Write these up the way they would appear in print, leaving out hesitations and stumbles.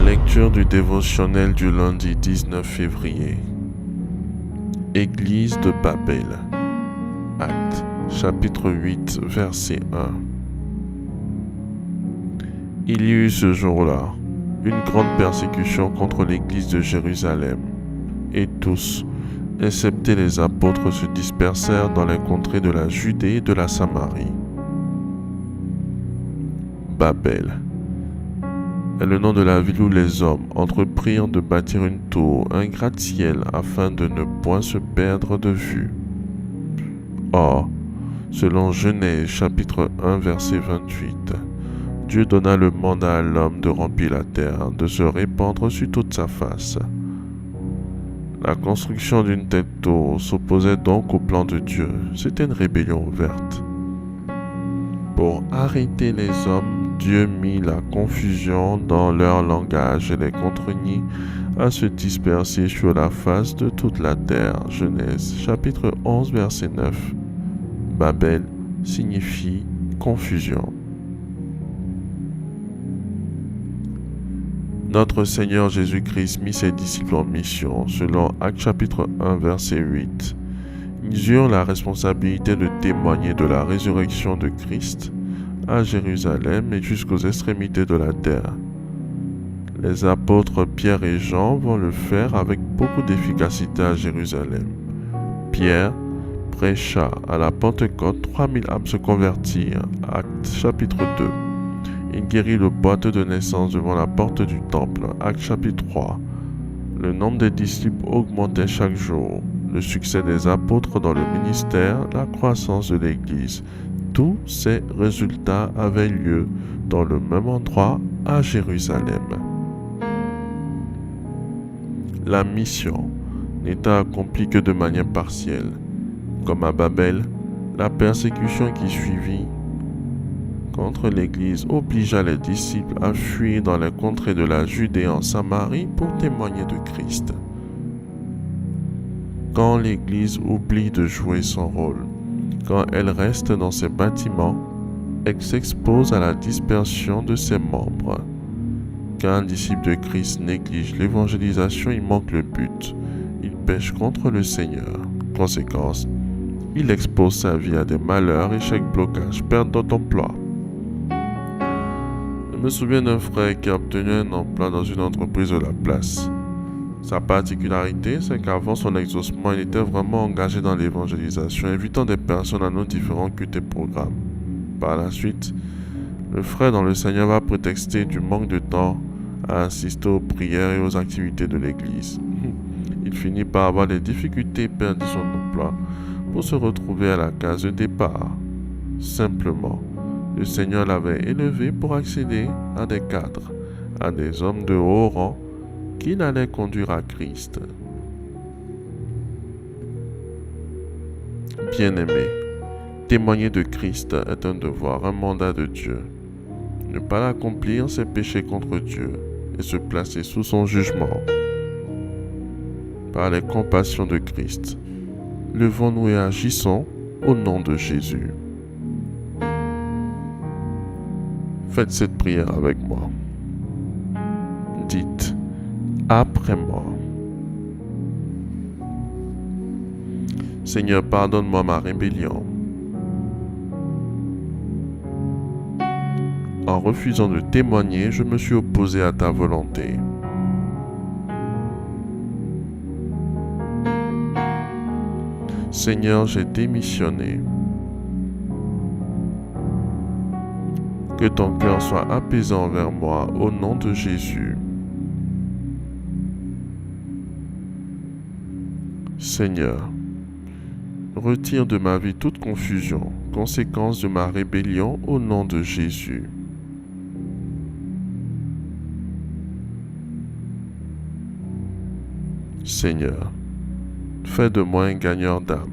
Lecture du dévotionnel du lundi 19 février. Église de Babel. Actes, chapitre 8, verset 1. Il y eut ce jour-là une grande persécution contre l'église de Jérusalem, et tous, excepté les apôtres, se dispersèrent dans les contrées de la Judée et de la Samarie. Babel est le nom de la ville où les hommes entreprirent de bâtir une tour, un gratte-ciel, afin de ne point se perdre de vue. Or, selon Genèse chapitre 1 verset 28, Dieu donna le mandat à l'homme de remplir la terre, de se répandre sur toute sa face. La construction d'une telle tour s'opposait donc au plan de Dieu. C'était une rébellion ouverte. Pour arrêter les hommes, Dieu mit la confusion dans leur langage et les contraignit à se disperser sur la face de toute la terre. Genèse chapitre 11 verset 9. Babel signifie confusion. Notre Seigneur Jésus-Christ mit ses disciples en mission, selon Actes chapitre 1 verset 8. Ils eurent la responsabilité de témoigner de la résurrection de Christ à Jérusalem et jusqu'aux extrémités de la terre. Les apôtres Pierre et Jean vont le faire avec beaucoup d'efficacité à Jérusalem. Pierre prêcha à la Pentecôte, 3000 âmes se convertirent. Actes chapitre 2. Il guérit le boiteux de naissance devant la porte du temple. Actes chapitre 3. Le nombre des disciples augmentait chaque jour. Le succès des apôtres dans le ministère, la croissance de l'Église. Tous ces résultats avaient lieu dans le même endroit à Jérusalem. La mission n'était accomplie que de manière partielle. Comme à Babel, la persécution qui suivit contre l'Église obligea les disciples à fuir dans les contrées de la Judée en Samarie pour témoigner de Christ. Quand l'Église oublie de jouer son rôle, quand elle reste dans ses bâtiments, elle s'expose à la dispersion de ses membres. Quand un disciple de Christ néglige l'évangélisation, il manque le but. Il pêche contre le Seigneur. Conséquence, il expose sa vie à des malheurs, échecs, blocages, perte d'emploi. Je me souviens d'un frère qui a obtenu un emploi dans une entreprise de la place. Sa particularité, c'est qu'avant son exaucement, il était vraiment engagé dans l'évangélisation, invitant des personnes à nos différents cultes et programmes. Par la suite, le frère dans le Seigneur va prétexter du manque de temps à assister aux prières et aux activités de l'Église. Il finit par avoir des difficultés et perdre son emploi pour se retrouver à la case de départ. Simplement, le Seigneur l'avait élevé pour accéder à des cadres, à des hommes de haut rang qu'il allait conduire à Christ. Bien-aimé, témoigner de Christ est un devoir, un mandat de Dieu. Ne pas l'accomplir, c'est pécher contre Dieu et se placer sous son jugement. Par les compassions de Christ, levons-nous et agissons au nom de Jésus. Faites cette prière avec moi. Dites après moi. Seigneur, pardonne-moi ma rébellion. En refusant de témoigner, je me suis opposé à ta volonté. Seigneur, j'ai démissionné. Que ton cœur soit apaisant envers moi au nom de Jésus. Seigneur, retire de ma vie toute confusion, conséquence de ma rébellion au nom de Jésus. Seigneur, fais de moi un gagneur d'âme.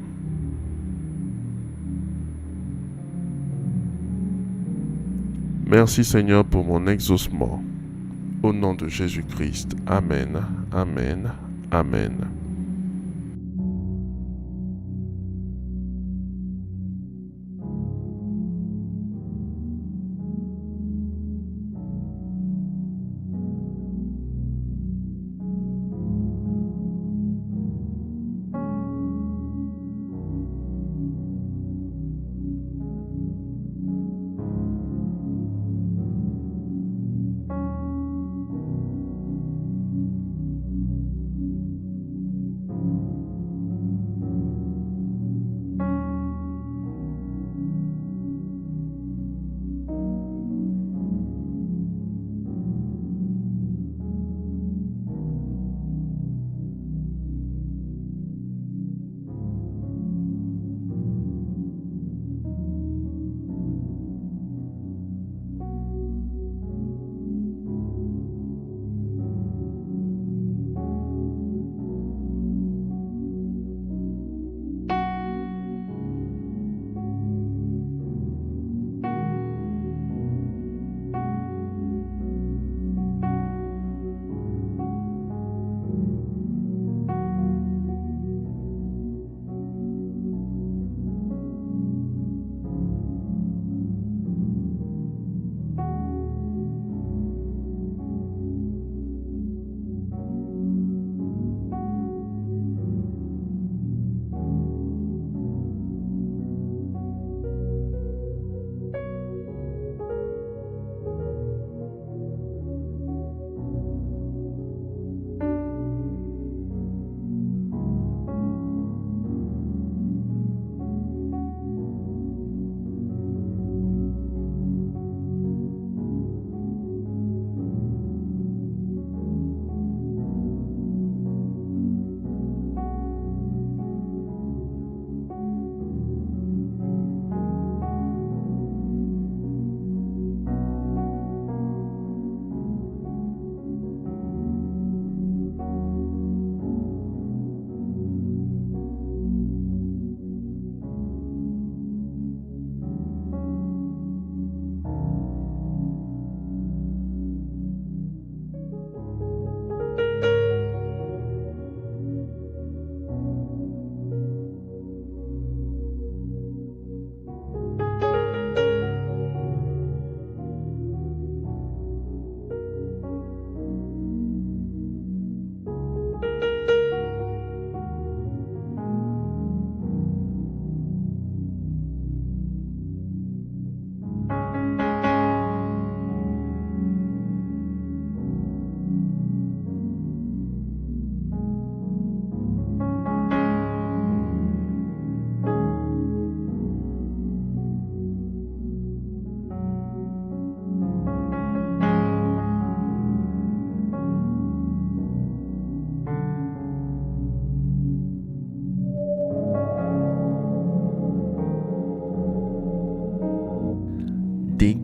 Merci Seigneur pour mon exaucement. Au nom de Jésus-Christ. Amen, Amen, Amen.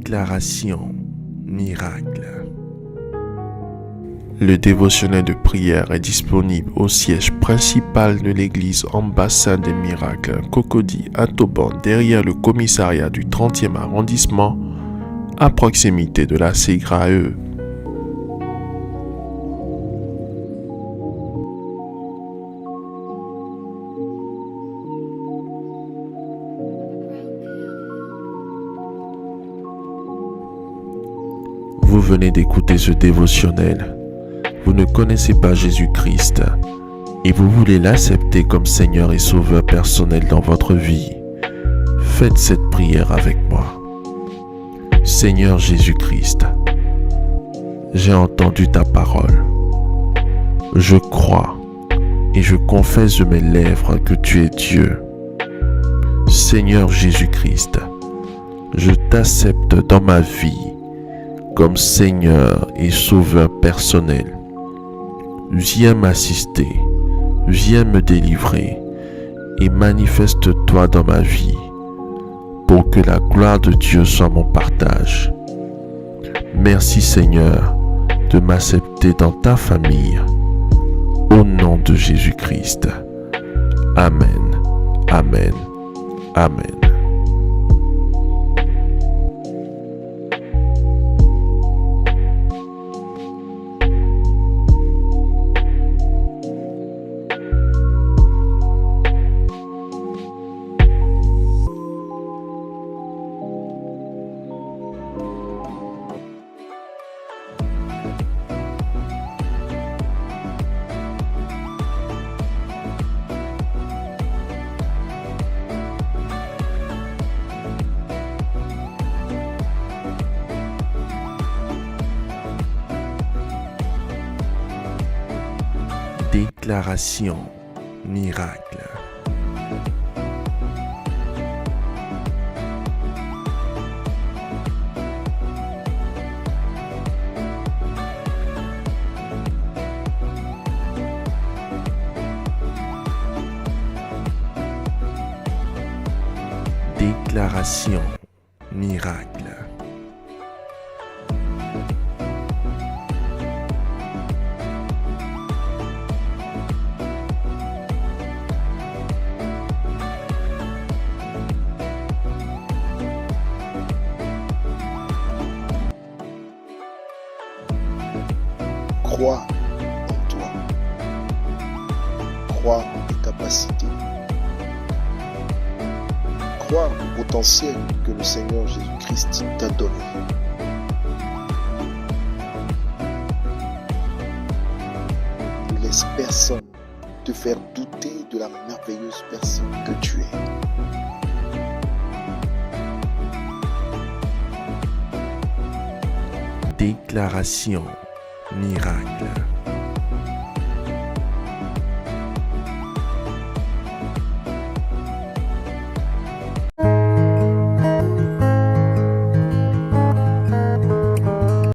Déclaration miracle. Le dévotionnel de prière est disponible au siège principal de l'église Ambassade des Miracles, Cocody à Toban, derrière le commissariat du 30e arrondissement, à proximité de la CGRAE. Vous venez d'écouter ce dévotionnel. Vous ne connaissez pas Jésus-Christ et vous voulez l'accepter comme Seigneur et Sauveur personnel dans votre vie. Faites cette prière avec moi. Seigneur Jésus-Christ, j'ai entendu ta parole. Je crois et je confesse de mes lèvres que tu es Dieu. Seigneur Jésus-Christ, je t'accepte dans ma vie comme Seigneur et Sauveur personnel. Viens m'assister, viens me délivrer et manifeste-toi dans ma vie pour que la gloire de Dieu soit mon partage. Merci Seigneur de m'accepter dans ta famille. Au nom de Jésus-Christ. Amen, Amen, Amen. Déclaration miracle. Déclaration miracle. Crois en toi. Crois en tes capacités. Crois au potentiel que le Seigneur Jésus-Christ t'a donné. Ne laisse personne te faire douter de la merveilleuse personne que tu es. Déclaration miracle.